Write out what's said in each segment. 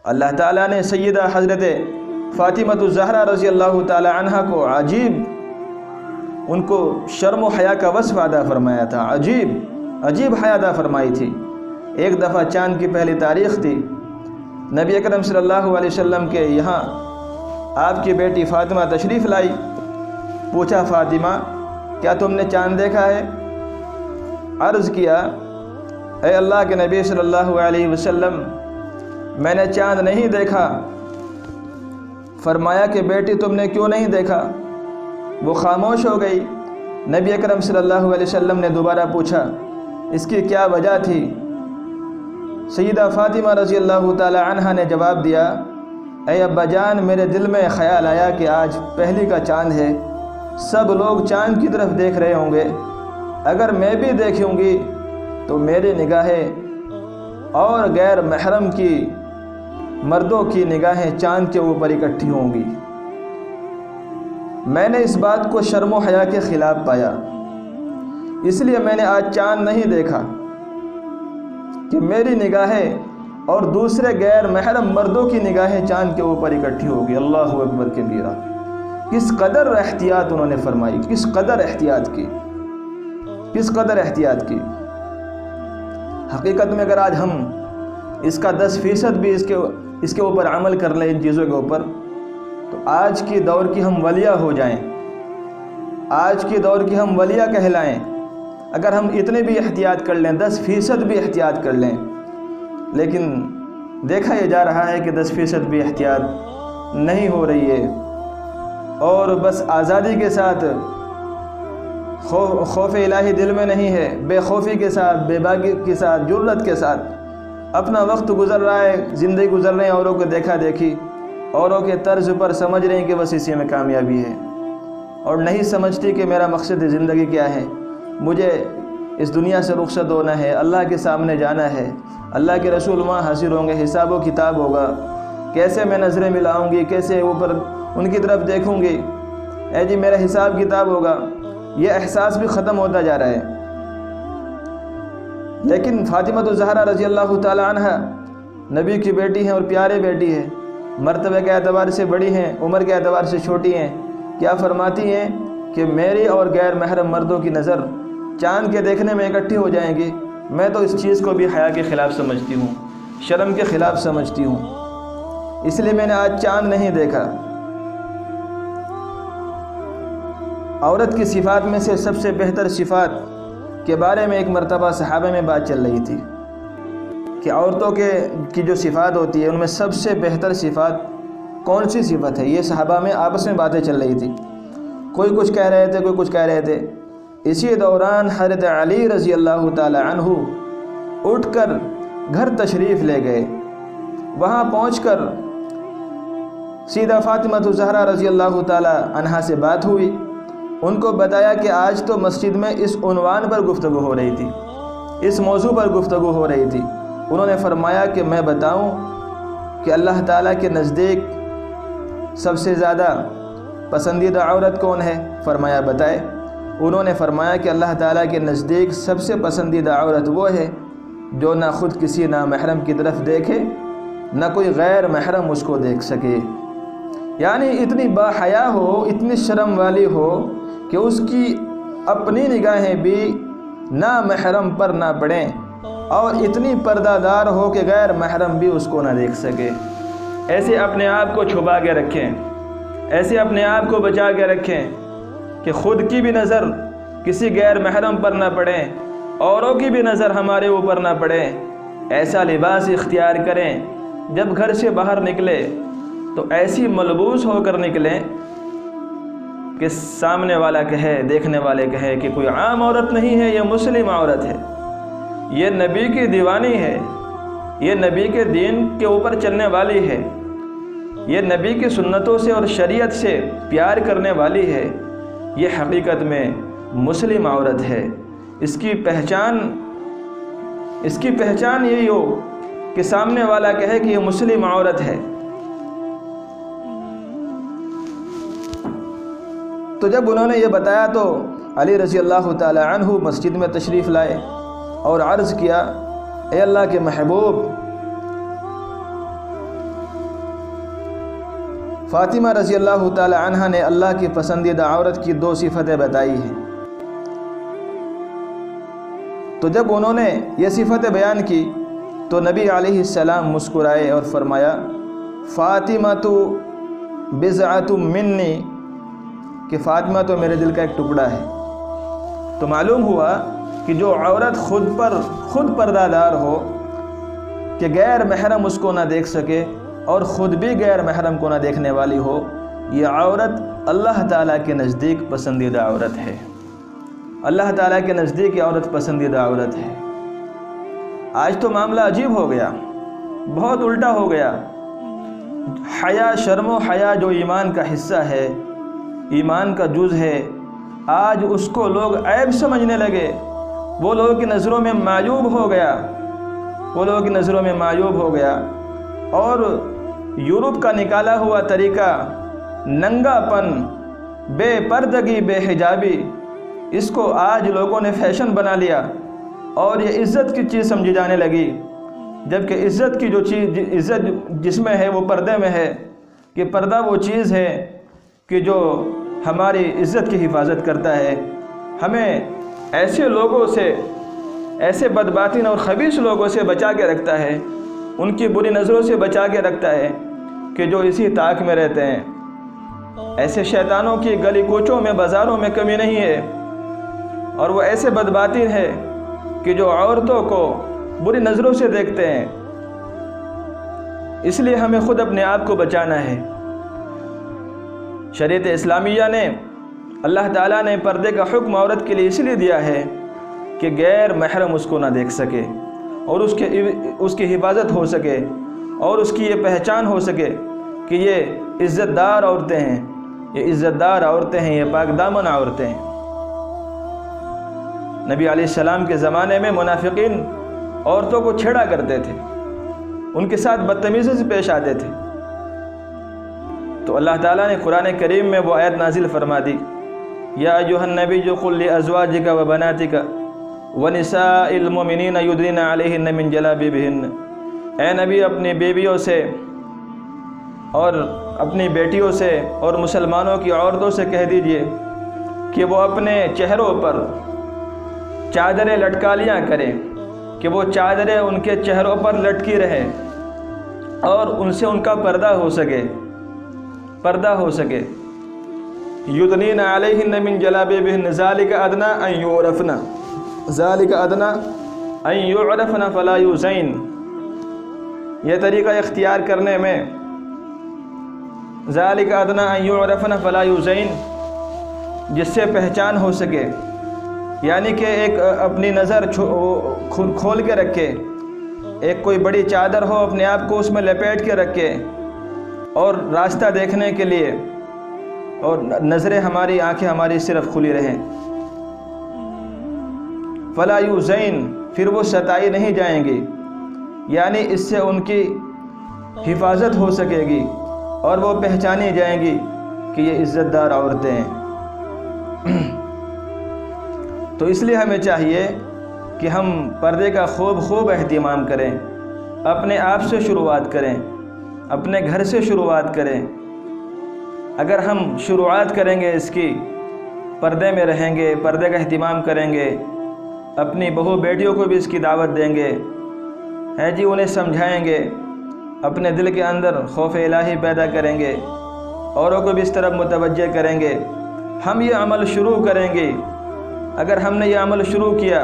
اللہ تعالیٰ نے سیدہ حضرت فاطمۃ الزہرا رضی اللہ تعالی عنہ کو عجیب، ان کو شرم و حیا کا وصف عطا فرمایا تھا، عجیب حیا عطا فرمائی تھی۔ ایک دفعہ چاند کی پہلی تاریخ تھی، نبی اکرم صلی اللہ علیہ وسلم کے یہاں آپ کی بیٹی فاطمہ تشریف لائی۔ پوچھا فاطمہ کیا تم نے چاند دیکھا ہے؟ عرض کیا اے اللہ کے نبی صلی اللہ علیہ وسلم میں نے چاند نہیں دیکھا۔ فرمایا کہ بیٹی تم نے کیوں نہیں دیکھا؟ وہ خاموش ہو گئی۔ نبی اکرم صلی اللہ علیہ وسلم نے دوبارہ پوچھا اس کی کیا وجہ تھی؟ سیدہ فاطمہ رضی اللہ تعالی عنہ نے جواب دیا اے ابا جان، میرے دل میں خیال آیا کہ آج پہلی کا چاند ہے، سب لوگ چاند کی طرف دیکھ رہے ہوں گے، اگر میں بھی دیکھوں گی تو میری نگاہیں اور غیر محرم کی مردوں کی نگاہیں چاند کے اوپر اکٹھی ہوں گی۔ میں نے اس بات کو شرم و حیا کے خلاف پایا، اس لیے میں نے آج چاند نہیں دیکھا کہ میری نگاہیں اور دوسرے غیر محرم مردوں کی نگاہیں چاند کے اوپر اکٹھی ہوگی۔ اللہ اکبر کبیرہ! کس قدر احتیاط انہوں نے فرمائی، کس قدر احتیاط کی، کس قدر احتیاط کی۔ حقیقت میں اگر آج ہم اس کا 10% بھی اس کے اوپر عمل کر لیں، ان چیزوں کے اوپر، تو آج کی دور کی ہم ولیہ ہو جائیں، آج کی دور کی ہم ولیہ کہلائیں۔ اگر ہم اتنے بھی احتیاط کر لیں، 10% بھی احتیاط کر لیں، لیکن دیکھا یہ جا رہا ہے کہ 10% بھی احتیاط نہیں ہو رہی ہے، اور بس آزادی کے ساتھ خوف الہی دل میں نہیں ہے، بے خوفی کے ساتھ، بے باکی کے ساتھ، جرت کے ساتھ اپنا وقت گزر رہا ہے، زندگی گزر رہے ہیں، اوروں کو دیکھا دیکھی، اوروں کے طرز پر سمجھ رہے ہیں کہ بس اسی میں کامیابی ہے، اور نہیں سمجھتی کہ میرا مقصد زندگی کیا ہے۔ مجھے اس دنیا سے رخصت ہونا ہے، اللہ کے سامنے جانا ہے، اللہ کے رسول وہاں حاضر ہوں گے، حساب و کتاب ہوگا، کیسے میں نظریں ملاؤں گی، کیسے اوپر ان کی طرف دیکھوں گی، اے جی میرا حساب کتاب ہوگا۔ یہ احساس بھی ختم ہوتا جا رہا ہے۔ لیکن فاطمہ الزہرا رضی اللہ تعالی عنہ نبی کی بیٹی ہیں اور پیارے بیٹی ہے، مرتبہ کے اعتبار سے بڑی ہیں، عمر کے اعتبار سے چھوٹی ہیں، کیا فرماتی ہیں کہ میری اور غیر محرم مردوں کی نظر چاند کے دیکھنے میں اکٹھی ہو جائیں گی۔ میں تو اس چیز کو بھی حیا کے خلاف سمجھتی ہوں، شرم کے خلاف سمجھتی ہوں، اس لیے میں نے آج چاند نہیں دیکھا۔ عورت کی صفات میں سے سب سے بہتر صفات کے بارے میں ایک مرتبہ صحابہ میں بات چل رہی تھی کہ عورتوں کی جو صفات ہوتی ہے ان میں سب سے بہتر صفات کون سی صفت ہے۔ یہ صحابہ میں آپس میں باتیں چل رہی تھی، کوئی کچھ کہہ رہے تھے، کوئی کچھ کہہ رہے تھے۔ اسی دوران حضرت علی رضی اللہ تعالی عنہ اٹھ کر گھر تشریف لے گئے۔ وہاں پہنچ کر سیدہ فاطمہ الزہرا رضی اللہ تعالی عنہا سے بات ہوئی، ان کو بتایا کہ آج تو مسجد میں اس عنوان پر گفتگو ہو رہی تھی، اس موضوع پر گفتگو ہو رہی تھی۔ انہوں نے فرمایا کہ میں بتاؤں کہ اللہ تعالیٰ کے نزدیک سب سے زیادہ پسندیدہ عورت کون ہے؟ فرمایا بتائے۔ انہوں نے فرمایا کہ اللہ تعالیٰ کے نزدیک سب سے پسندیدہ عورت وہ ہے جو نہ خود کسی نامحرم کی طرف دیکھے، نہ کوئی غیر محرم اس کو دیکھ سکے، یعنی اتنی باحیا ہو، اتنی شرم والی ہو کہ اس کی اپنی نگاہیں بھی نامحرم پر نہ پڑیں، اور اتنی پردہ دار ہو کہ غیر محرم بھی اس کو نہ دیکھ سکے۔ ایسے اپنے آپ کو چھپا کے رکھیں، ایسے اپنے آپ کو بچا کے رکھیں کہ خود کی بھی نظر کسی غیر محرم پر نہ پڑے، اوروں کی بھی نظر ہمارے اوپر نہ پڑے۔ ایسا لباس اختیار کریں، جب گھر سے باہر نکلے تو ایسی ملبوس ہو کر نکلیں کہ سامنے والا کہے، دیکھنے والے کہے کہ کوئی عام عورت نہیں ہے، یہ مسلم عورت ہے، یہ نبی کی دیوانی ہے، یہ نبی کے دین کے اوپر چلنے والی ہے، یہ نبی کی سنتوں سے اور شریعت سے پیار کرنے والی ہے، یہ حقیقت میں مسلم عورت ہے۔ اس کی پہچان یہی ہو کہ سامنے والا کہے کہ یہ مسلم عورت ہے۔ تو جب انہوں نے یہ بتایا تو علی رضی اللہ تعالی عنہ مسجد میں تشریف لائے اور عرض کیا، اے اللہ کے محبوب، فاطمہ رضی اللہ تعالی عنہ نے اللہ کی پسندیدہ عورت کی 2 صفتیں بتائی ہیں۔ تو جب انہوں نے یہ صفتیں بیان کی تو نبی علیہ السلام مسکرائے اور فرمایا فاطمہ تو بضعۃ منی، کہ فاطمہ تو میرے دل کا ایک ٹکڑا ہے۔ تو معلوم ہوا کہ جو عورت خود پردہ دار ہو کہ غیر محرم اس کو نہ دیکھ سکے اور خود بھی غیر محرم کو نہ دیکھنے والی ہو، یہ عورت اللہ تعالیٰ کے نزدیک پسندیدہ عورت ہے۔ اللہ تعالیٰ کے نزدیک یہ عورت پسندیدہ عورت ہے۔ آج تو معاملہ عجیب ہو گیا، بہت الٹا ہو گیا۔ حیا، شرم و حیا جو ایمان کا حصہ ہے، ایمان کا جز ہے، آج اس کو لوگ عیب سمجھنے لگے۔ وہ لوگوں کی نظروں میں معیوب ہو گیا، اور یورپ کا نکالا ہوا طریقہ ننگا پن، بے پردگی، بے حجابی، اس کو آج لوگوں نے فیشن بنا لیا اور یہ عزت کی چیز سمجھی جانے لگی، جبکہ عزت کی جو چیز، عزت جس میں ہے وہ پردے میں ہے، کہ پردہ وہ چیز ہے کہ جو ہماری عزت کی حفاظت کرتا ہے، ہمیں ایسے لوگوں سے، ایسے بدباطن اور خبیث لوگوں سے بچا کے رکھتا ہے، ان کی بری نظروں سے بچا کے رکھتا ہے کہ جو اسی طاق میں رہتے ہیں۔ ایسے شیطانوں کی گلی کوچوں میں، بازاروں میں کمی نہیں ہے، اور وہ ایسے بدباطن ہے کہ جو عورتوں کو بری نظروں سے دیکھتے ہیں۔ اس لیے ہمیں خود اپنے آپ کو بچانا ہے۔ شریعت اسلامیہ نے، اللہ تعالیٰ نے پردے کا حکم عورت کے لیے اس لیے دیا ہے کہ غیر محرم اس کو نہ دیکھ سکے اور اس کی حفاظت ہو سکے اور اس کی یہ پہچان ہو سکے کہ یہ عزت دار عورتیں ہیں، یہ پاک دامن عورتیں ہیں۔ نبی علیہ السلام کے زمانے میں منافقین عورتوں کو چھیڑا کرتے تھے، ان کے ساتھ بدتمیزی سے پیش آتے تھے، تو اللہ تعالیٰ نے قرآن کریم میں وہ آیت نازل فرما دی، یا ایھا النبی قل لازواجک وبناتک ونساء المؤمنین یدنین علیہن من جلابیبہن، اے نبی اپنی بیویوں سے اور اپنی بیٹیوں سے اور مسلمانوں کی عورتوں سے کہہ دیجئے کہ وہ اپنے چہروں پر چادریں لٹکا لیا کریں، کہ وہ چادریں ان کے چہروں پر لٹکی رہے اور ان سے ان کا پردہ ہو سکے۔ یدنین علیہن من جلابیبہن ذالک ادنی ان یعرفن فلا یؤذین، یہ طریقہ اختیار کرنے میں، ذالک ادنی ان یعرفن فلا یؤذین، جس سے پہچان ہو سکے، یعنی کہ ایک اپنی نظر کھول کے رکھے، ایک کوئی بڑی چادر ہو اپنے آپ کو اس میں لپیٹ کے رکھے، اور راستہ دیکھنے کے لیے، اور نظریں ہماری، آنکھیں ہماری صرف کھلی رہیں۔ فلا یؤذین، پھر وہ ستائی نہیں جائیں گی، یعنی اس سے ان کی حفاظت ہو سکے گی اور وہ پہچانی جائیں گی کہ یہ عزت دار عورتیں ہیں۔ تو اس لیے ہمیں چاہیے کہ ہم پردے کا خوب اہتمام کریں، اپنے آپ سے شروعات کریں، اپنے گھر سے شروعات کریں۔ اگر ہم شروعات کریں گے اس کی، پردے میں رہیں گے، پردے کا اہتمام کریں گے، اپنی بہو بیٹیوں کو بھی اس کی دعوت دیں گے، انہیں سمجھائیں گے، اپنے دل کے اندر خوف الہی پیدا کریں گے، اوروں کو بھی اس طرف متوجہ کریں گے، ہم یہ عمل شروع کریں گے۔ اگر ہم نے یہ عمل شروع کیا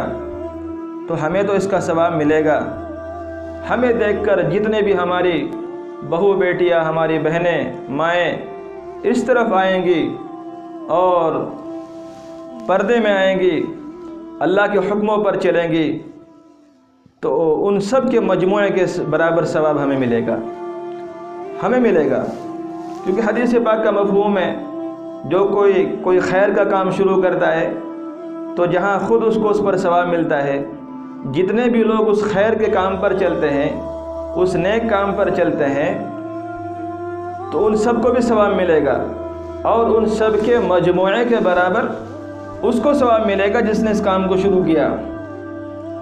تو ہمیں تو اس کا ثواب ملے گا۔ ہمیں دیکھ کر جتنے بھی ہماری بہو بیٹیاں، ہماری بہنیں، مائیں اس طرف آئیں گی اور پردے میں آئیں گی، اللہ کے حکموں پر چلیں گی، تو ان سب کے مجموعے کے برابر ثواب ہمیں ملے گا، کیونکہ حدیث پاک کا مفہوم ہے، جو کوئی خیر کا کام شروع کرتا ہے تو جہاں خود اس کو اس پر ثواب ملتا ہے، جتنے بھی لوگ اس خیر کے کام پر چلتے ہیں، اس نیک کام پر چلتے ہیں، تو ان سب کو بھی ثواب ملے گا، اور ان سب کے مجموعے کے برابر اس کو ثواب ملے گا جس نے اس کام کو شروع کیا۔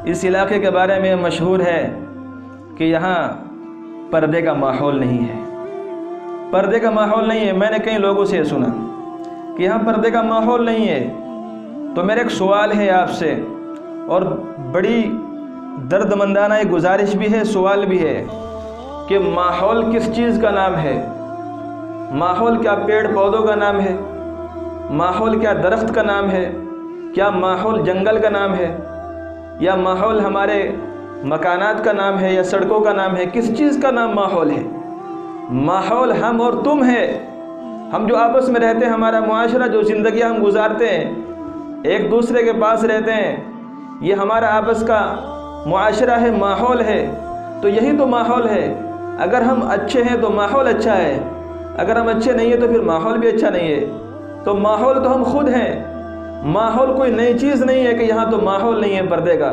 اس علاقے کے بارے میں مشہور ہے کہ یہاں پردے کا ماحول نہیں ہے، پردے کا ماحول نہیں ہے. میں نے کئی لوگوں سے سنا کہ یہاں پردے کا ماحول نہیں ہے. تو میرا ایک سوال ہے آپ سے، اور بڑی درد مندانہ ایک گزارش بھی ہے، سوال بھی ہے، کہ ماحول کس چیز کا نام ہے؟ ماحول کیا پیڑ پودوں کا نام ہے؟ ماحول کیا درخت کا نام ہے؟ کیا ماحول جنگل کا نام ہے؟ یا ماحول ہمارے مکانات کا نام ہے، یا سڑکوں کا نام ہے؟ کس چیز کا نام ماحول ہے؟ ماحول ہم اور تم ہے. ہم جو آپس میں رہتے ہیں، ہمارا معاشرہ، جو زندگیاں ہم گزارتے ہیں، ایک دوسرے کے پاس رہتے ہیں، یہ ہمارا آپس کا معاشرہ ہے، ماحول ہے. تو یہی تو ماحول ہے. اگر ہم اچھے ہیں تو ماحول اچھا ہے، اگر ہم اچھے نہیں ہیں تو پھر ماحول بھی اچھا نہیں ہے. تو ماحول تو ہم خود ہیں. ماحول کوئی نئی چیز نہیں ہے کہ یہاں تو ماحول نہیں ہے پردے کا.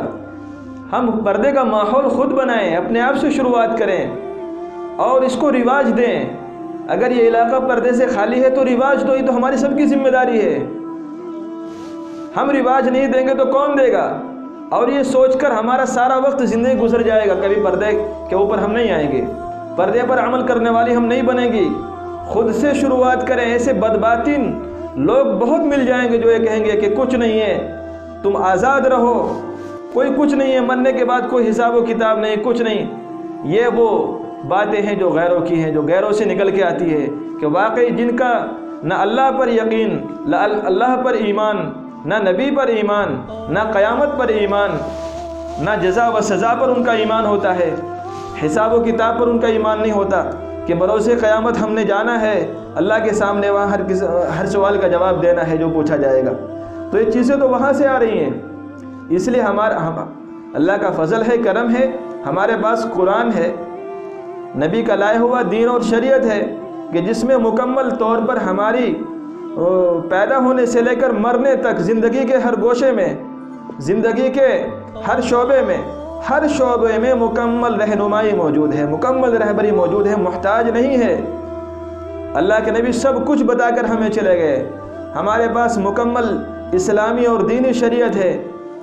ہم پردے کا ماحول خود بنائیں، اپنے آپ سے شروعات کریں اور اس کو رواج دیں. اگر یہ علاقہ پردے سے خالی ہے تو رواج دو، یہ تو ہماری سب کی ذمہ داری ہے. ہم رواج نہیں دیں گے تو کون دے گا؟ اور یہ سوچ کر ہمارا سارا وقت زندگی گزر جائے گا، کبھی پردے کے اوپر ہم نہیں آئیں گے، پردے پر عمل کرنے والی ہم نہیں بنیں گی. خود سے شروعات کریں. ایسے بدباطن لوگ بہت مل جائیں گے جو یہ کہیں گے کہ کچھ نہیں ہے، تم آزاد رہو، کوئی کچھ نہیں ہے، مرنے کے بعد کوئی حساب و کتاب نہیں، کچھ نہیں. یہ وہ باتیں ہیں جو غیروں کی ہیں، جو غیروں سے نکل کے آتی ہے، کہ واقعی جن کا نہ اللہ پر یقین، نہ اللہ پر ایمان، نہ نبی پر ایمان، نہ قیامت پر ایمان، نہ جزا و سزا پر ان کا ایمان ہوتا ہے، حساب و کتاب پر ان کا ایمان نہیں ہوتا، کہ بروز قیامت ہم نے جانا ہے اللہ کے سامنے، وہاں ہر سوال کا جواب دینا ہے جو پوچھا جائے گا. تو یہ چیزیں تو وہاں سے آ رہی ہیں. اس لیے اللہ کا فضل ہے، کرم ہے، ہمارے پاس قرآن ہے، نبی کا لائے ہوا دین اور شریعت ہے، کہ جس میں مکمل طور پر ہماری پیدا ہونے سے لے کر مرنے تک زندگی کے ہر گوشے میں، زندگی کے ہر شعبے میں مکمل رہنمائی موجود ہے، مکمل رہبری موجود ہے. محتاج نہیں ہے. اللہ کے نبی سب کچھ بتا کر ہمیں چلے گئے. ہمارے پاس مکمل اسلامی اور دینی شریعت ہے.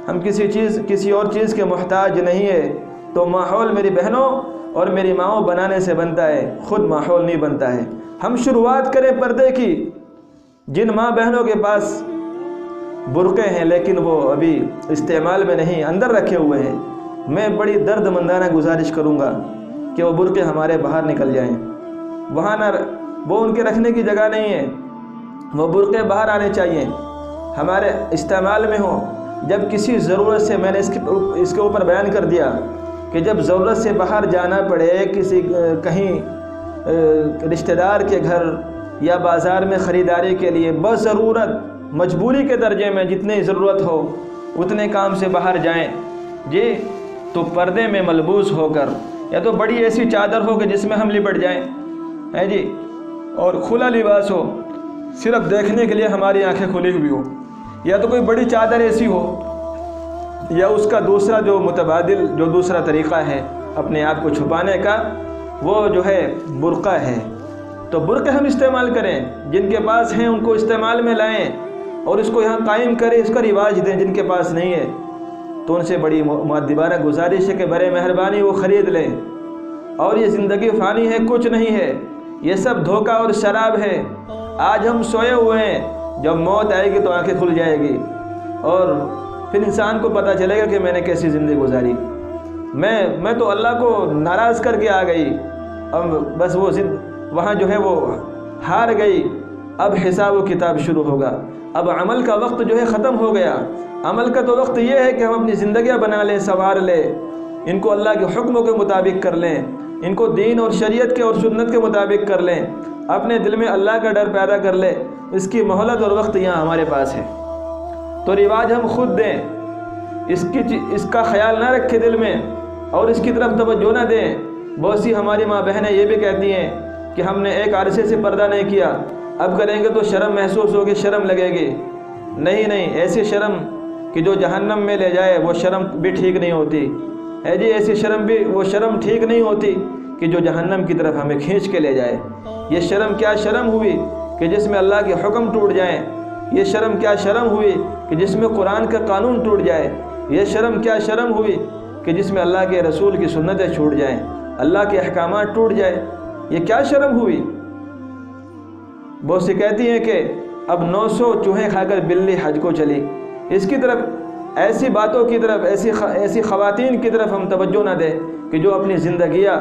ہم کسی اور چیز کے محتاج نہیں ہے. تو ماحول میری بہنوں اور میری ماؤں بنانے سے بنتا ہے، خود ماحول نہیں بنتا ہے. ہم شروعات کریں پردے کی. جن ماں بہنوں کے پاس برقعے ہیں لیکن وہ ابھی استعمال میں نہیں، اندر رکھے ہوئے ہیں، میں بڑی درد مندانہ گزارش کروں گا کہ وہ برقعے ہمارے باہر نکل جائیں. وہاں نہ وہ ان کے رکھنے کی جگہ نہیں ہے، وہ برقعے باہر آنے چاہیے، ہمارے استعمال میں ہوں. جب کسی ضرورت سے، میں نے اس کے اوپر بیان کر دیا کہ جب ضرورت سے باہر جانا پڑے، کہیں رشتہ دار کے گھر یا بازار میں خریداری کے لیے، بس ضرورت، مجبوری کے درجے میں جتنی ضرورت ہو اتنے کام سے باہر جائیں جی، تو پردے میں ملبوس ہو کر، یا تو بڑی ایسی چادر ہو کہ جس میں ہم لپٹ جائیں ہے جی، اور کھلا لباس ہو، صرف دیکھنے کے لیے ہماری آنکھیں کھلی ہوئی ہو، یا تو کوئی بڑی چادر ایسی ہو، یا اس کا دوسرا جو متبادل جو دوسرا طریقہ ہے اپنے آپ کو چھپانے کا، وہ جو ہے برقع ہے. تو برقع ہم استعمال کریں، جن کے پاس ہیں ان کو استعمال میں لائیں اور اس کو یہاں قائم کریں، اس کا رواج دیں. جن کے پاس نہیں ہے تو ان سے بڑی مؤدبانہ گزارش ہے کہ برے مہربانی وہ خرید لیں. اور یہ زندگی فانی ہے، کچھ نہیں ہے، یہ سب دھوکہ اور شراب ہے. آج ہم سوئے ہوئے ہیں، جب موت آئے گی تو آنکھیں کھل جائے گی اور پھر انسان کو پتہ چلے گا کہ میں نے کیسی زندگی گزاری. میں تو اللہ کو ناراض کر کے آ گئی، اب بس وہ وہاں جو ہے وہ ہار گئی. اب حساب و کتاب شروع ہوگا. اب عمل کا وقت جو ہے ختم ہو گیا. عمل کا تو وقت یہ ہے کہ ہم اپنی زندگیاں بنا لیں، سنوار لیں، ان کو اللہ کے حکموں کے مطابق کر لیں، ان کو دین اور شریعت کے اور سنت کے مطابق کر لیں، اپنے دل میں اللہ کا ڈر پیدا کر لیں. اس کی مہلت اور وقت یہاں ہمارے پاس ہے. تو رواج ہم خود دیں، اس کا خیال نہ رکھے دل میں اور اس کی طرف توجہ نہ دیں. بہت سی ہماری ماں بہنیں یہ بھی کہتی ہیں کہ ہم نے ایک عرصے سے پردہ نہیں کیا، اب کریں گے تو شرم محسوس ہوگی، شرم لگے گی. نہیں، ایسی شرم کہ جو جہنم میں لے جائے وہ شرم بھی ٹھیک نہیں ہوتی ہے جی. ایسی شرم بھی، وہ شرم ٹھیک نہیں ہوتی کہ جو جہنم کی طرف ہمیں کھینچ کے لے جائے. یہ شرم کیا شرم ہوئی کہ جس میں اللہ کے حکم ٹوٹ جائیں. یہ شرم کیا شرم ہوئی کہ جس میں قرآن کا قانون ٹوٹ جائے. یہ شرم کیا شرم ہوئی کہ جس میں اللہ کے رسول کی سنتیں چھوٹ جائیں، اللہ کے احکامات ٹوٹ جائے. یہ کیا شرم ہوئی؟ وہ سے کہتی ہیں کہ اب 900 چوہے کھا کر بلی حج کو چلی۔ اس کی طرف، ایسی باتوں کی طرف، ایسی خواتین کی طرف ہم توجہ نہ دیں کہ جو اپنی زندگیاں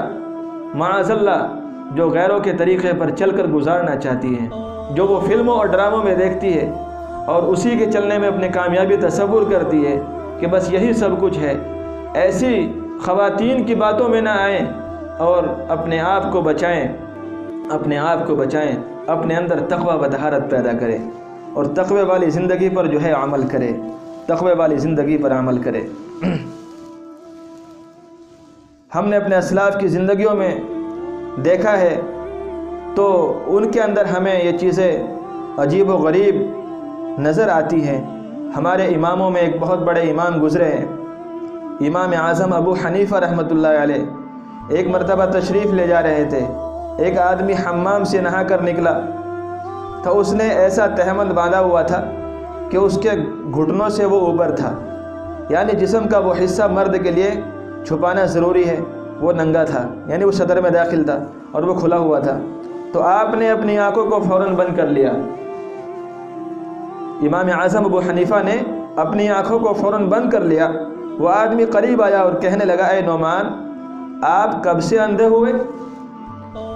معاذ اللہ جو غیروں کے طریقے پر چل کر گزارنا چاہتی ہیں، جو وہ فلموں اور ڈراموں میں دیکھتی ہے اور اسی کے چلنے میں اپنی کامیابی تصور کرتی ہے کہ بس یہی سب کچھ ہے۔ ایسی خواتین کی باتوں میں نہ آئیں اور اپنے آپ کو بچائیں، اپنے اندر تقوی و طہارت پیدا کریں اور تقوی والی زندگی پر جو ہے عمل کرے، تقوی والی زندگی پر عمل کرے۔ ہم نے اپنے اسلاف کی زندگیوں میں دیکھا ہے تو ان کے اندر ہمیں یہ چیزیں عجیب و غریب نظر آتی ہیں۔ ہمارے اماموں میں ایک بہت بڑے امام گزرے ہیں، امام اعظم ابو حنیفہ رحمۃ اللہ علیہ۔ ایک مرتبہ تشریف لے جا رہے تھے، ایک آدمی حمام سے نہا کر نکلا تو اس نے ایسا تہمند باندھا ہوا تھا کہ اس کے گھٹنوں سے وہ اوپر تھا، یعنی جسم کا وہ حصہ مرد کے لیے چھپانا ضروری ہے، وہ ننگا تھا، یعنی وہ صدر میں داخل تھا اور وہ کھلا ہوا تھا۔ تو آپ نے اپنی آنکھوں کو فوراً بند کر لیا۔ امام اعظم ابو حنیفہ نے اپنی آنکھوں کو فوراً بند کر لیا۔ وہ آدمی قریب آیا اور کہنے لگا، اے نعمان، آپ کب سے اندھے ہوئے؟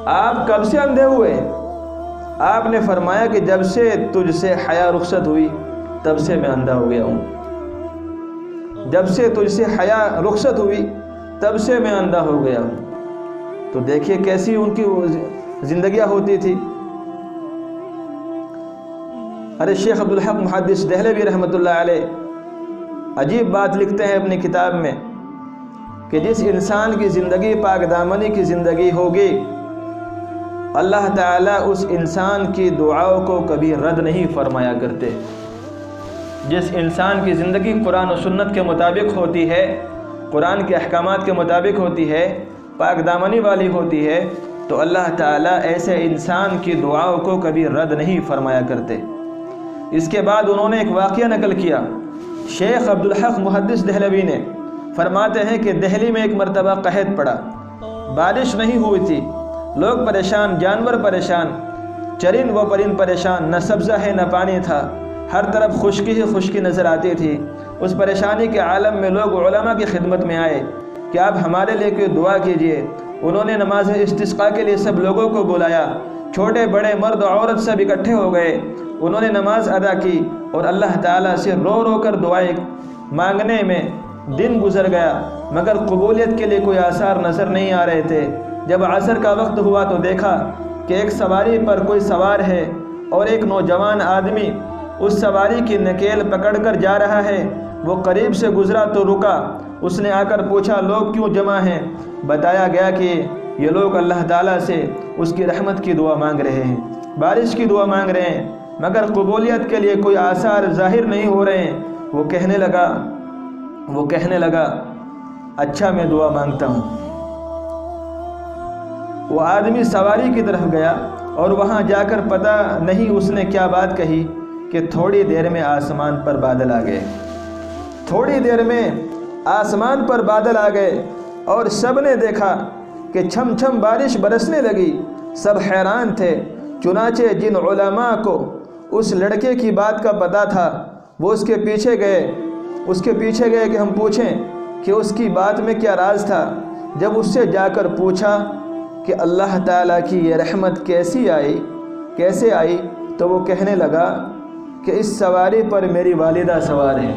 آپ کب سے اندھے ہوئے؟ آپ نے فرمایا کہ جب سے تجھ سے حیا رخصت ہوئی تب سے میں اندھا ہو گیا ہوں۔ جب سے تجھ سے حیا رخصت ہوئی تب سے میں اندھا ہو گیا ہوں۔ تو دیکھیے کیسی ان کی زندگیاں ہوتی تھی۔ ارے شیخ عبدالحق محدث دہلوی رحمۃ اللہ علیہ عجیب بات لکھتے ہیں اپنی کتاب میں کہ جس انسان کی زندگی پاک دامنی کی زندگی ہوگی، اللہ تعالیٰ اس انسان کی دعاؤں کو کبھی رد نہیں فرمایا کرتے۔ جس انسان کی زندگی قرآن و سنت کے مطابق ہوتی ہے، قرآن کے احکامات کے مطابق ہوتی ہے، پاک دامنی والی ہوتی ہے، تو اللہ تعالیٰ ایسے انسان کی دعاؤں کو کبھی رد نہیں فرمایا کرتے۔ اس کے بعد انہوں نے ایک واقعہ نقل کیا۔ شیخ عبدالحق محدث دہلوی نے فرماتے ہیں کہ دہلی میں ایک مرتبہ قحط پڑا، بارش نہیں ہوئی تھی، لوگ پریشان، جانور پریشان، چرند و پرند پریشان، نہ سبزہ ہے نہ پانی تھا، ہر طرف خشکی ہی خشکی نظر آتی تھی۔ اس پریشانی کے عالم میں لوگ علماء کی خدمت میں آئے کہ آپ ہمارے لیے کوئی دعا کیجئے۔ انہوں نے نماز استسقاء کے لیے سب لوگوں کو بلایا، چھوٹے بڑے مرد و عورت سب اکٹھے ہو گئے۔ انہوں نے نماز ادا کی اور اللہ تعالیٰ سے رو رو کر دعائیں مانگنے میں دن گزر گیا، مگر قبولیت کے لیے کوئی آثار نظر نہیں آ رہے تھے۔ جب عصر کا وقت ہوا تو دیکھا کہ ایک سواری پر کوئی سوار ہے اور ایک نوجوان آدمی اس سواری کی نکیل پکڑ کر جا رہا ہے۔ وہ قریب سے گزرا تو رکا، اس نے آ کر پوچھا لوگ کیوں جمع ہیں؟ بتایا گیا کہ یہ لوگ اللہ تعالیٰ سے اس کی رحمت کی دعا مانگ رہے ہیں، بارش کی دعا مانگ رہے ہیں، مگر قبولیت کے لیے کوئی آثار ظاہر نہیں ہو رہے ہیں۔ وہ کہنے لگا اچھا میں دعا مانگتا ہوں۔ وہ آدمی سواری کی طرف گیا اور وہاں جا کر پتہ نہیں اس نے کیا بات کہی کہ تھوڑی دیر میں آسمان پر بادل آ گئے۔ تھوڑی دیر میں آسمان پر بادل آ گئے اور سب نے دیکھا کہ چھم چھم بارش برسنے لگی۔ سب حیران تھے۔ چنانچہ جن علماء کو اس لڑکے کی بات کا پتہ تھا وہ اس کے پیچھے گئے کہ ہم پوچھیں کہ اس کی بات میں کیا راز تھا۔ جب اس سے جا کر پوچھا کہ اللہ تعالیٰ کی یہ رحمت کیسے آئی تو وہ کہنے لگا کہ اس سواری پر میری والدہ سوار ہے،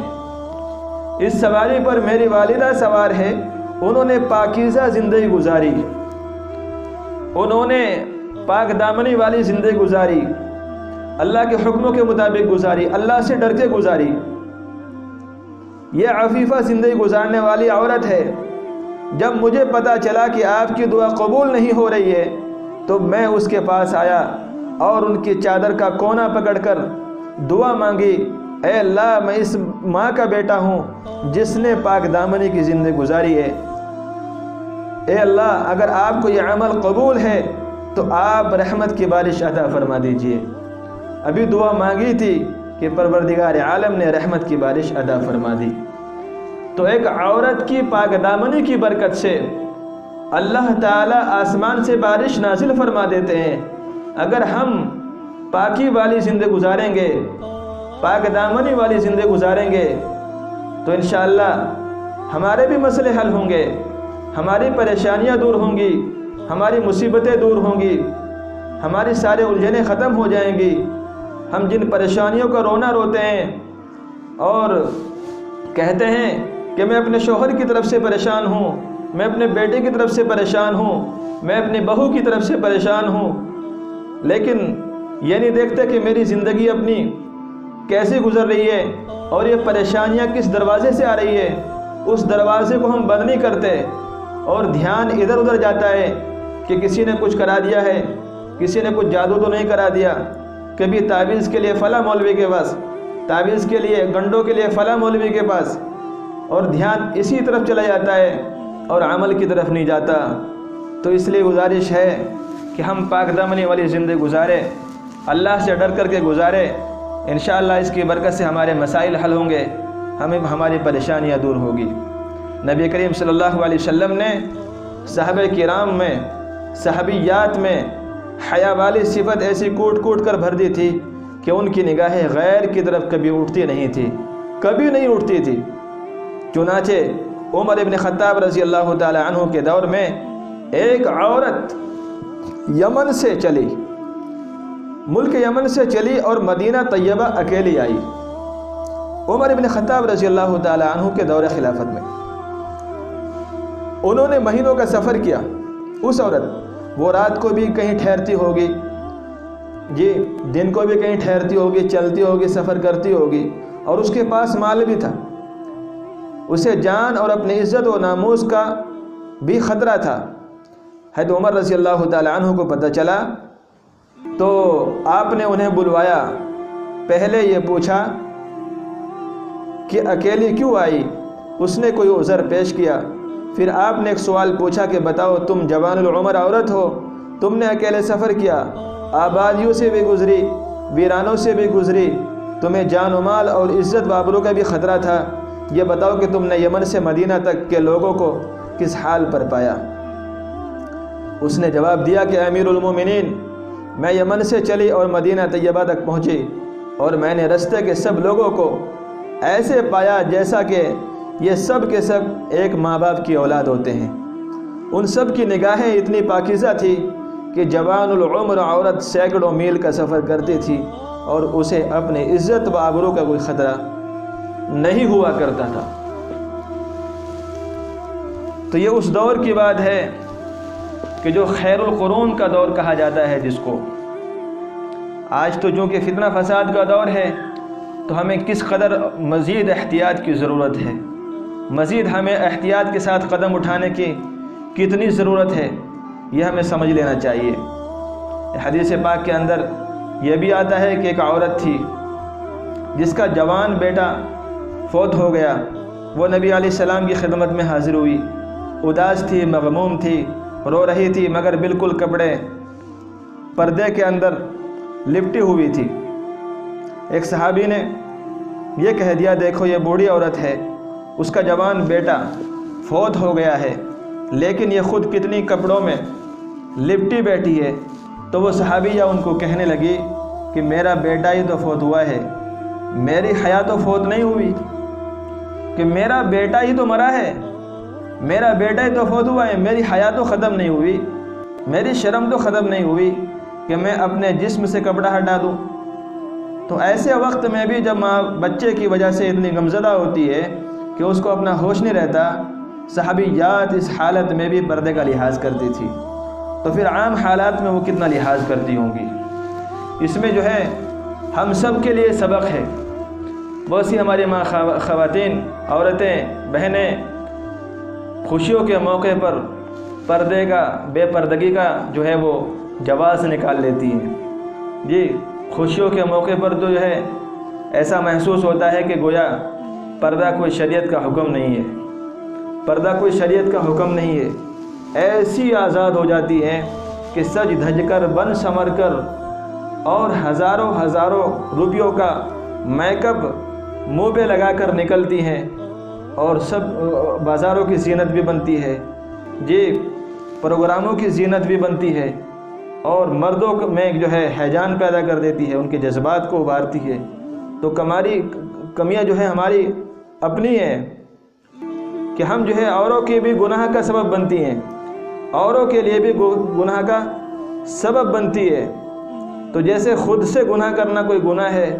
اس سواری پر میری والدہ سوار ہے۔ انہوں نے پاکیزہ زندگی گزاری، انہوں نے پاک دامنی والی زندگی گزاری، اللہ کے حکموں کے مطابق گزاری، اللہ سے ڈر کے گزاری۔ یہ عفیفہ زندگی گزارنے والی عورت ہے۔ جب مجھے پتہ چلا کہ آپ کی دعا قبول نہیں ہو رہی ہے تو میں اس کے پاس آیا اور ان کی چادر کا کونا پکڑ کر دعا مانگی، اے اللہ میں اس ماں کا بیٹا ہوں جس نے پاک دامنی کی زندگی گزاری ہے۔ اے اللہ اگر آپ کو یہ عمل قبول ہے تو آپ رحمت کی بارش عطا فرما دیجئے۔ ابھی دعا مانگی تھی کہ پروردگار عالم نے رحمت کی بارش عطا فرما دی۔ تو ایک عورت کی پاک دامنی کی برکت سے اللہ تعالیٰ آسمان سے بارش نازل فرما دیتے ہیں۔ اگر ہم پاکی والی زندگی گزاریں گے، پاک دامنی والی زندگی گزاریں گے تو انشاءاللہ ہمارے بھی مسئلے حل ہوں گے، ہماری پریشانیاں دور ہوں گی، ہماری مصیبتیں دور ہوں گی، ہماری سارے الجھنیں ختم ہو جائیں گی۔ ہم جن پریشانیوں کا رونا روتے ہیں اور کہتے ہیں کہ میں اپنے شوہر کی طرف سے پریشان ہوں، میں اپنے بیٹے کی طرف سے پریشان ہوں، میں اپنی بہو کی طرف سے پریشان ہوں، لیکن یہ نہیں دیکھتے کہ میری زندگی اپنی کیسے گزر رہی ہے اور یہ پریشانیاں کس دروازے سے آ رہی ہے، اس دروازے کو ہم بند نہیں کرتے اور دھیان ادھر ادھر جاتا ہے کہ کسی نے کچھ کرا دیا ہے، کسی نے کچھ جادو تو نہیں کرا دیا، کبھی تعویذ کے لیے فلاں مولوی کے پاس، تعویذ کے لیے گنڈوں کے لیے فلاں مولوی کے پاس، اور دھیان اسی طرف چلا جاتا ہے اور عمل کی طرف نہیں جاتا۔ تو اس لیے گزارش ہے کہ ہم پاک دامنی والی زندگی گزاریں، اللہ سے ڈر کر کے گزاریں، انشاءاللہ اس کی برکت سے ہمارے مسائل حل ہوں گے، ہماری پریشانیاں دور ہوگی۔ نبی کریم صلی اللہ علیہ وسلم نے صحابہ کرام میں، صحابیات میں حیا والی صفت ایسی کوٹ کوٹ کر بھر دی تھی کہ ان کی نگاہیں غیر کی طرف کبھی اٹھتی نہیں تھی، کبھی نہیں اٹھتی تھی۔ چنانچہ عمر ابن خطاب رضی اللہ تعالی عنہ کے دور میں ایک عورت یمن سے چلی، ملک یمن سے چلی اور مدینہ طیبہ اکیلی آئی، عمر ابن خطاب رضی اللہ تعالی عنہ کے دور خلافت میں۔ انہوں نے مہینوں کا سفر کیا۔ اس عورت وہ رات کو بھی کہیں ٹھہرتی ہوگی، جی دن کو بھی کہیں ٹھہرتی ہوگی، چلتی ہوگی، سفر کرتی ہوگی، اور اس کے پاس مال بھی تھا، اسے جان اور اپنی عزت و ناموس کا بھی خطرہ تھا۔ حضرت عمر رضی اللہ تعالی عنہ کو پتہ چلا تو آپ نے انہیں بلوایا، پہلے یہ پوچھا کہ اکیلی کیوں آئی، اس نے کوئی عذر پیش کیا، پھر آپ نے ایک سوال پوچھا کہ بتاؤ تم جوان العمر عورت ہو، تم نے اکیلے سفر کیا، آبادیوں سے بھی گزری، ویرانوں سے بھی گزری، تمہیں جان و مال اور عزت و آبرو کا بھی خطرہ تھا، یہ بتاؤ کہ تم نے یمن سے مدینہ تک کے لوگوں کو کس حال پر پایا؟ اس نے جواب دیا کہ امیر المومنین، میں یمن سے چلی اور مدینہ طیبہ تک پہنچی اور میں نے رستے کے سب لوگوں کو ایسے پایا جیسا کہ یہ سب کے سب ایک ماں باپ کی اولاد ہوتے ہیں۔ ان سب کی نگاہیں اتنی پاکیزہ تھی کہ جوان العمر عورت سینکڑوں میل کا سفر کرتی تھی اور اسے اپنی عزت و آبرو کا کوئی خطرہ نہیں ہوا کرتا تھا۔ تو یہ اس دور کی بات ہے کہ جو خیر القرون کا دور کہا جاتا ہے، جس کو آج تو چونکہ فتنہ فساد کا دور ہے تو ہمیں کس قدر مزید احتیاط کی ضرورت ہے، مزید ہمیں احتیاط کے ساتھ قدم اٹھانے کی کتنی ضرورت ہے، یہ ہمیں سمجھ لینا چاہیے۔ حدیث پاک کے اندر یہ بھی آتا ہے کہ ایک عورت تھی جس کا جوان بیٹا فوت ہو گیا، وہ نبی علیہ السلام کی خدمت میں حاضر ہوئی، اداس تھی، مغموم تھی، رو رہی تھی، مگر بالکل کپڑے پردے کے اندر لپٹی ہوئی تھی۔ ایک صحابی نے یہ کہہ دیا، دیکھو یہ بوڑھی عورت ہے، اس کا جوان بیٹا فوت ہو گیا ہے، لیکن یہ خود کتنی کپڑوں میں لپٹی بیٹھی ہے۔ تو وہ صحابیہ ان کو کہنے لگی کہ میرا بیٹا ہی تو فوت ہوا ہے، میری حیا تو فوت نہیں ہوئی، کہ میرا بیٹا ہی تو مرا ہے، میرا بیٹا ہی تو فوت ہوا ہے، میری حیا تو ختم نہیں ہوئی، میری شرم تو ختم نہیں ہوئی کہ میں اپنے جسم سے کپڑا ہٹا دوں۔ تو ایسے وقت میں بھی جب ماں بچے کی وجہ سے اتنی غمزدہ ہوتی ہے کہ اس کو اپنا ہوش نہیں رہتا، صحابیات اس حالت میں بھی پردے کا لحاظ کرتی تھی، تو پھر عام حالات میں وہ کتنا لحاظ کرتی ہوں گی۔ اس میں جو ہے ہم سب کے لیے سبق ہے۔ بہت سی ہماری ماں خواتین، عورتیں، بہنیں خوشیوں کے موقع پر پردے کا، بے پردگی کا جو ہے وہ جواز نکال لیتی ہیں۔ جی خوشیوں کے موقع پر تو جو ہے ایسا محسوس ہوتا ہے کہ گویا پردہ کوئی شریعت کا حکم نہیں ہے، پردہ کوئی شریعت کا حکم نہیں ہے، ایسی آزاد ہو جاتی ہیں کہ سج دھج کر، بن سمر کر، اور ہزاروں ہزاروں روپیوں کا میک اپ منہ پہ لگا کر نکلتی ہیں اور سب بازاروں کی زینت بھی بنتی ہے، جی پروگراموں کی زینت بھی بنتی ہے، اور مردوں میں جو ہے ہیجان پیدا کر دیتی ہے، ان کے جذبات کو ابھارتی ہے۔ تو کمیاں جو ہے ہماری اپنی ہیں کہ ہم جو ہے اوروں کے بھی گناہ کا سبب بنتی ہیں، اوروں کے لیے بھی گناہ کا سبب بنتی ہے۔ تو جیسے خود سے گناہ کرنا کوئی گناہ ہے،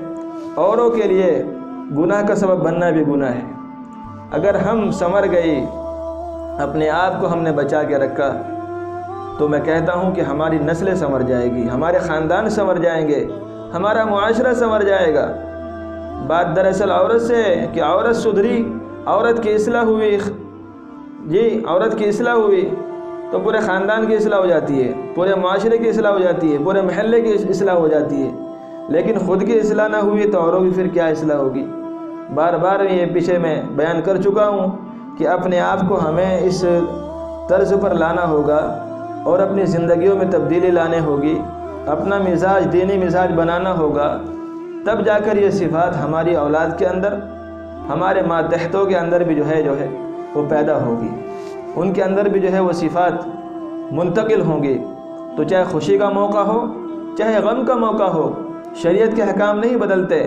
اوروں کے لیے گناہ کا سبب بننا بھی گناہ ہے۔ اگر ہم سنور گئی، اپنے آپ کو ہم نے بچا کے رکھا، تو میں کہتا ہوں کہ ہماری نسلیں سنور جائے گی، ہمارے خاندان سنور جائیں گے، ہمارا معاشرہ سنور جائے گا۔ بات دراصل عورت سے ہے کہ عورت سدھری، عورت کی اصلاح ہوئی، جی عورت کی اصلاح ہوئی تو پورے خاندان کی اصلاح ہو جاتی ہے، پورے معاشرے کی اصلاح ہو جاتی ہے، پورے محلے کی اصلاح ہو جاتی ہے۔ لیکن خود کی اصلاح نہ ہوئی تو اوروں کی پھر کیا اصلاح ہوگی؟ بار بار یہ پیچھے میں بیان کر چکا ہوں کہ اپنے آپ کو ہمیں اس طرز پر لانا ہوگا اور اپنی زندگیوں میں تبدیلی لانے ہوگی، اپنا مزاج دینی مزاج بنانا ہوگا، تب جا کر یہ صفات ہماری اولاد کے اندر، ہمارے ماتحتوں کے اندر بھی جو ہے وہ پیدا ہوگی، ان کے اندر بھی جو ہے وہ صفات منتقل ہوں گی۔ تو چاہے خوشی کا موقع ہو، چاہے غم کا موقع ہو، شریعت کے حکام نہیں بدلتے،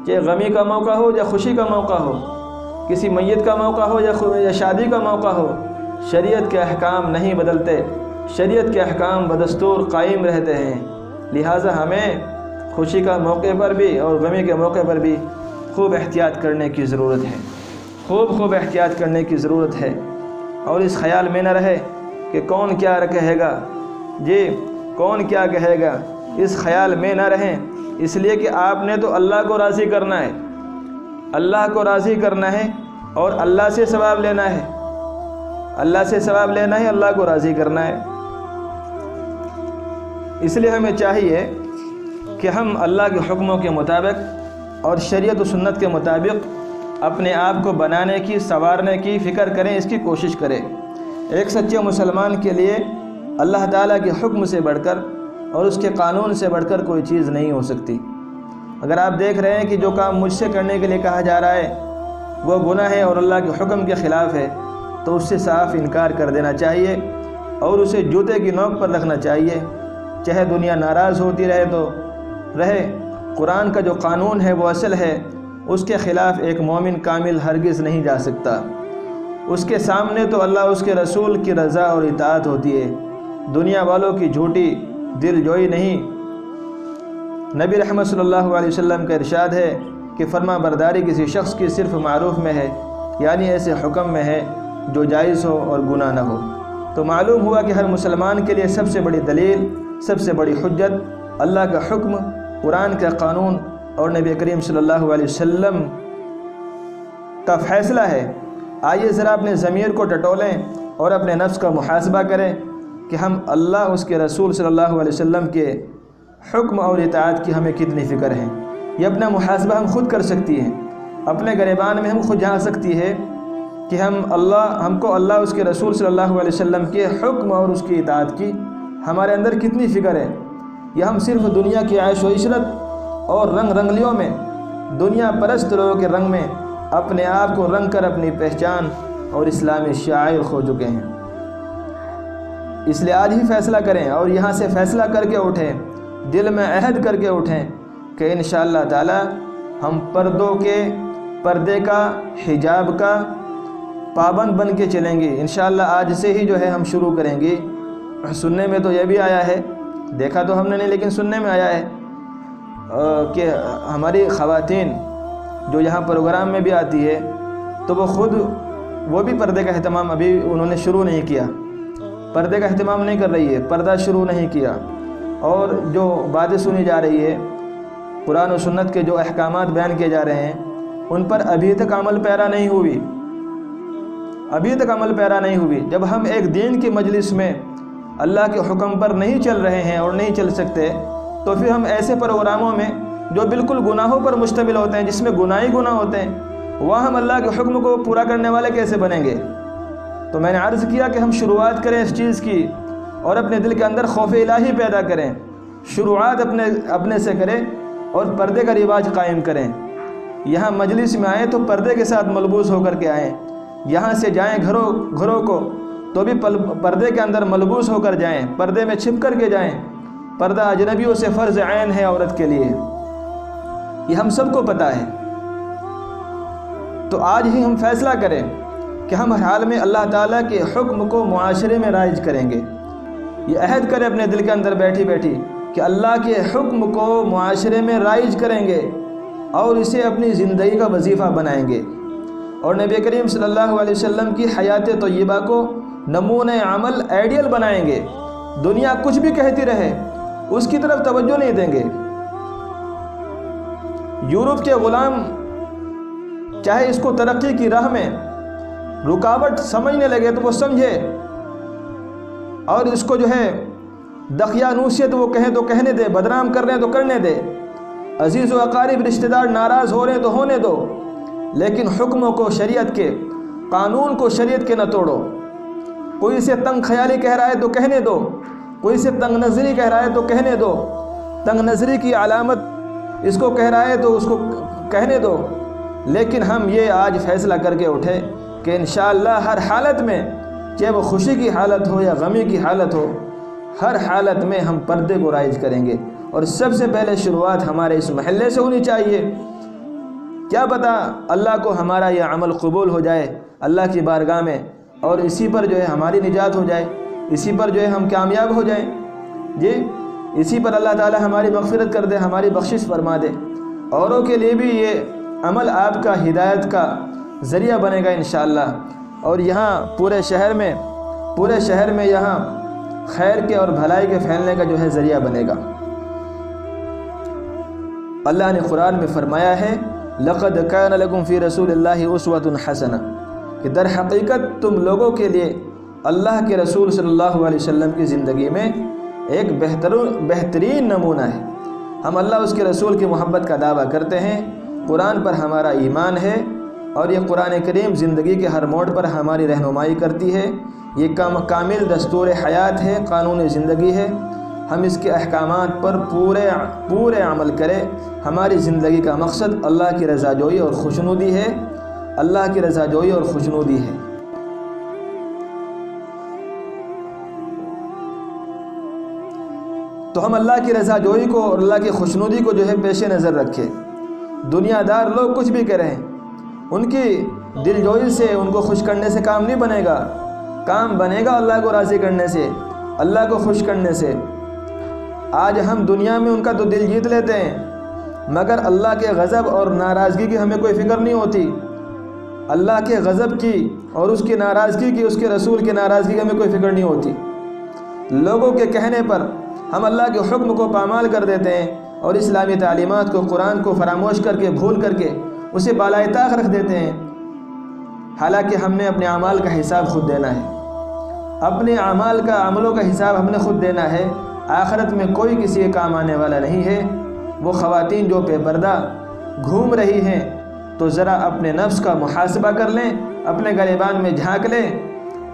چاہے غمی کا موقع ہو یا خوشی کا موقع ہو، کسی میت کا موقع ہو یا شادی کا موقع ہو، شریعت کے احکام نہیں بدلتے، شریعت کے احکام بدستور قائم رہتے ہیں۔ لہٰذا ہمیں خوشی کا موقع پر بھی اور غمی کے موقع پر بھی خوب احتیاط کرنے کی ضرورت ہے، خوب احتیاط کرنے کی ضرورت ہے۔ اور اس خیال میں نہ رہے کہ کون کیا کہے گا، جی کون کیا کہے گا، اس خیال میں نہ رہیں، اس لیے کہ آپ نے تو اللہ کو راضی کرنا ہے، اللہ کو راضی کرنا ہے اور اللہ سے ثواب لینا ہے، اللہ سے ثواب لینا ہے، اللہ کو راضی کرنا ہے۔ اس لیے ہمیں چاہیے کہ ہم اللہ کے حکموں کے مطابق اور شریعت و سنت کے مطابق اپنے آپ کو بنانے کی، سنوارنے کی فکر کریں، اس کی کوشش کریں۔ ایک سچے مسلمان کے لیے اللہ تعالیٰ کے حکم سے بڑھ کر اور اس کے قانون سے بڑھ کر کوئی چیز نہیں ہو سکتی۔ اگر آپ دیکھ رہے ہیں کہ جو کام مجھ سے کرنے کے لیے کہا جا رہا ہے وہ گناہ ہے اور اللہ کے حکم کے خلاف ہے، تو اس سے صاف انکار کر دینا چاہیے اور اسے جوتے کی نوک پر رکھنا چاہیے، چاہے دنیا ناراض ہوتی رہے تو رہے۔ قرآن کا جو قانون ہے وہ اصل ہے، اس کے خلاف ایک مومن کامل ہرگز نہیں جا سکتا۔ اس کے سامنے تو اللہ اس کے رسول کی رضا اور اطاعت ہوتی ہے، دنیا والوں کی جھوٹی دل جوئی نہیں۔ نبی رحمت صلی اللہ علیہ وسلم کا ارشاد ہے کہ فرما برداری کسی شخص کی صرف معروف میں ہے، یعنی ایسے حکم میں ہے جو جائز ہو اور گناہ نہ ہو۔ تو معلوم ہوا کہ ہر مسلمان کے لیے سب سے بڑی دلیل، سب سے بڑی حجت اللہ کا حکم، قرآن کا قانون اور نبی کریم صلی اللہ علیہ وسلم کا فیصلہ ہے۔ آئیے ذرا اپنے ضمیر کو ٹٹولیں اور اپنے نفس کا محاسبہ کریں کہ ہم اللہ، اس کے رسول صلی اللہ علیہ وسلم کے حکم اور اطاعت کی ہمیں کتنی فکر ہے۔ یہ اپنا محاسبہ ہم خود کر سکتی ہیں، اپنے گریبان میں ہم خود جان سکتی ہے کہ ہم کو اللہ، اس کے رسول صلی اللہ علیہ وسلم کے حکم اور اس کی اطاعت کی ہمارے اندر کتنی فکر ہے۔ یہ ہم صرف دنیا کی عیش و عشرت اور رنگ رنگلیوں میں، دنیا پرست لوگوں کے رنگ میں اپنے آپ کو رنگ کر اپنی پہچان اور اسلامی شعائر کھو چکے ہیں۔ اس لیے آج ہی فیصلہ کریں اور یہاں سے فیصلہ کر کے اٹھیں، دل میں عہد کر کے اٹھیں کہ انشاءاللہ تعالی ہم پردے کا، حجاب کا پابند بن کے چلیں گے۔ انشاءاللہ آج سے ہی جو ہے ہم شروع کریں گے۔ سننے میں تو یہ بھی آیا ہے، دیکھا تو ہم نے نہیں لیکن سننے میں آیا ہے کہ ہماری خواتین جو یہاں پروگرام میں بھی آتی ہے تو وہ بھی پردے کا اہتمام ابھی انہوں نے شروع نہیں کیا، پردے کا اہتمام نہیں کر رہی ہے، پردہ شروع نہیں کیا۔ اور جو باتیں سنی جا رہی ہے، قرآن و سنت کے جو احکامات بیان کیے جا رہے ہیں، ان پر ابھی تک عمل پیرا نہیں ہوئی، ابھی تک عمل پیرا نہیں ہوئی۔ جب ہم ایک دین کی مجلس میں اللہ کے حکم پر نہیں چل رہے ہیں اور نہیں چل سکتے، تو پھر ہم ایسے پروگراموں میں جو بالکل گناہوں پر مشتمل ہوتے ہیں، جس میں گناہ ہی گناہ ہوتے ہیں، وہاں ہم اللہ کے حکم کو پورا کرنے والے کیسے بنیں گے؟ تو میں نے عرض کیا کہ ہم شروعات کریں اس چیز کی اور اپنے دل کے اندر خوف الہی پیدا کریں، شروعات اپنے سے کریں اور پردے کا رواج قائم کریں۔ یہاں مجلس میں آئیں تو پردے کے ساتھ ملبوس ہو کر کے آئیں، یہاں سے جائیں گھروں کو تو بھی پردے کے اندر ملبوس ہو کر جائیں، پردے میں چھپ کر کے جائیں، پردہ اجنبیوں سے فرض عین ہے عورت کے لیے، یہ ہم سب کو پتہ ہے۔ تو آج ہی ہم فیصلہ کریں کہ ہم ہر حال میں اللہ تعالیٰ کے حکم کو معاشرے میں رائج کریں گے۔ یہ عہد کریں اپنے دل کے اندر بیٹھی بیٹھی کہ اللہ کے حکم کو معاشرے میں رائج کریں گے اور اسے اپنی زندگی کا وظیفہ بنائیں گے، اور نبی کریم صلی اللہ علیہ وسلم کی حیات طیبہ کو نمونہ عمل آئیڈیل بنائیں گے۔ دنیا کچھ بھی کہتی رہے اس کی طرف توجہ نہیں دیں گے۔ یورپ کے غلام چاہے اس کو ترقی کی راہ میں رکاوٹ سمجھنے لگے تو وہ سمجھے، اور اس کو جو ہے دقیانوسیت وہ کہیں تو کہنے دے، بدنام کر رہے ہیں تو کرنے دے، عزیز و اقارب رشتہ دار ناراض ہو رہے ہیں تو ہونے دو، لیکن حکموں کو، شریعت کے قانون کو شریعت کے نہ توڑو۔ کوئی اسے تنگ خیالی کہہ رہا ہے تو کہنے دو، کوئی اسے تنگ نظری کہہ رہا ہے تو کہنے دو، تنگ نظری کی علامت اس کو کہہ رہا ہے تو اس کو کہنے دو، لیکن ہم یہ آج فیصلہ کر کے اٹھے کہ انشاءاللہ ہر حالت میں، چاہے وہ خوشی کی حالت ہو یا غمی کی حالت ہو، ہر حالت میں ہم پردے کو رائج کریں گے، اور سب سے پہلے شروعات ہمارے اس محلے سے ہونی چاہیے۔ کیا پتہ اللہ کو ہمارا یہ عمل قبول ہو جائے اللہ کی بارگاہ میں، اور اسی پر جو ہے ہماری نجات ہو جائے، اسی پر جو ہے ہم کامیاب ہو جائیں، جی اسی پر اللہ تعالی ہماری مغفرت کر دے، ہماری بخشش فرما دے۔ اوروں کے لیے بھی یہ عمل آپ کا ہدایت کا ذریعہ بنے گا انشاءاللہ، اور یہاں پورے شہر میں یہاں خیر کے اور بھلائی کے پھیلنے کا جو ہے ذریعہ بنے گا۔ اللہ نے قرآن میں فرمایا ہے لَقَدْ كَانَ لَكُمْ فِي رَسُولِ اللَّهِ أُسْوَةٌ حَسَنَةٌ، کہ در حقیقت تم لوگوں کے لیے اللہ کے رسول صلی اللہ علیہ وسلم کی زندگی میں ایک بہترین نمونہ ہے۔ ہم اللہ اس کے رسول کی محبت کا دعویٰ کرتے ہیں، قرآن پر ہمارا ایمان ہے، اور یہ قرآن کریم زندگی کے ہر موڑ پر ہماری رہنمائی کرتی ہے۔ یہ کامل دستور حیات ہے، قانون زندگی ہے۔ ہم اس کے احکامات پر پورے عمل کریں۔ ہماری زندگی کا مقصد اللہ کی رضا جوئی اور خوشنودی ہے، اللہ کی رضا جوئی اور خوشنودی ہے۔ تو ہم اللہ کی رضا جوئی کو اور اللہ کی خوشنودی کو جو ہے پیش نظر رکھیں۔ دنیا دار لوگ کچھ بھی کریں، ان کی دل جوئی سے، ان کو خوش کرنے سے کام نہیں بنے گا۔ کام بنے گا اللہ کو راضی کرنے سے، اللہ کو خوش کرنے سے۔ آج ہم دنیا میں ان کا تو دل جیت لیتے ہیں، مگر اللہ کے غضب اور ناراضگی کی ہمیں کوئی فکر نہیں ہوتی۔ اللہ کے غضب کی اور اس کی ناراضگی کی، اس کے رسول کی ناراضگی کی ہمیں کوئی فکر نہیں ہوتی۔ لوگوں کے کہنے پر ہم اللہ کے حکم کو پامال کر دیتے ہیں، اور اسلامی تعلیمات کو، قرآن کو فراموش کر کے، بھول کر کے اسے بالائے طاق رکھ دیتے ہیں، حالانکہ ہم نے اپنے اعمال کا حساب خود دینا ہے۔ اپنے اعمال کا، عملوں کا حساب ہم نے خود دینا ہے۔ آخرت میں کوئی کسی کے کام آنے والا نہیں ہے۔ وہ خواتین جو بے پردہ گھوم رہی ہیں تو ذرا اپنے نفس کا محاسبہ کر لیں، اپنے گریبان میں جھانک لیں،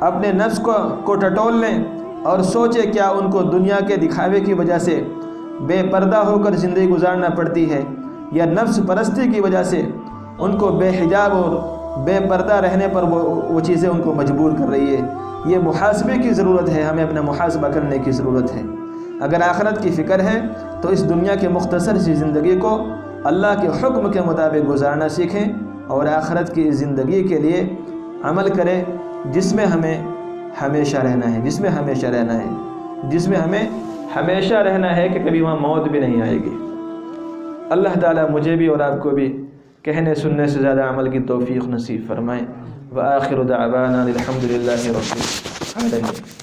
اپنے نفس کو ٹٹول لیں، اور سوچیں کیا ان کو دنیا کے دکھاوے کی وجہ سے بے پردہ ہو کر زندگی گزارنا پڑتی ہے، یا نفس پرستی کی وجہ سے ان کو بے حجاب اور بے پردہ رہنے پر وہ چیزیں ان کو مجبور کر رہی ہے۔ یہ محاسبے کی ضرورت ہے، ہمیں اپنا محاسبہ کرنے کی ضرورت ہے۔ اگر آخرت کی فکر ہے تو اس دنیا کے مختصر سی زندگی کو اللہ کے حکم کے مطابق گزارنا سیکھیں، اور آخرت کی زندگی کے لیے عمل کریں جس میں ہمیں ہمیشہ رہنا ہے، جس میں ہمیشہ رہنا ہے، جس میں ہمیں ہمیشہ رہنا ہے کہ کبھی وہاں موت بھی نہیں آئے گی۔ اللہ تعالیٰ مجھے بھی اور آپ کو بھی کہنے سننے سے زیادہ عمل کی توفیق نصیب فرمائیں۔ وآخر دعوانا الحمد للہ رب العالمین۔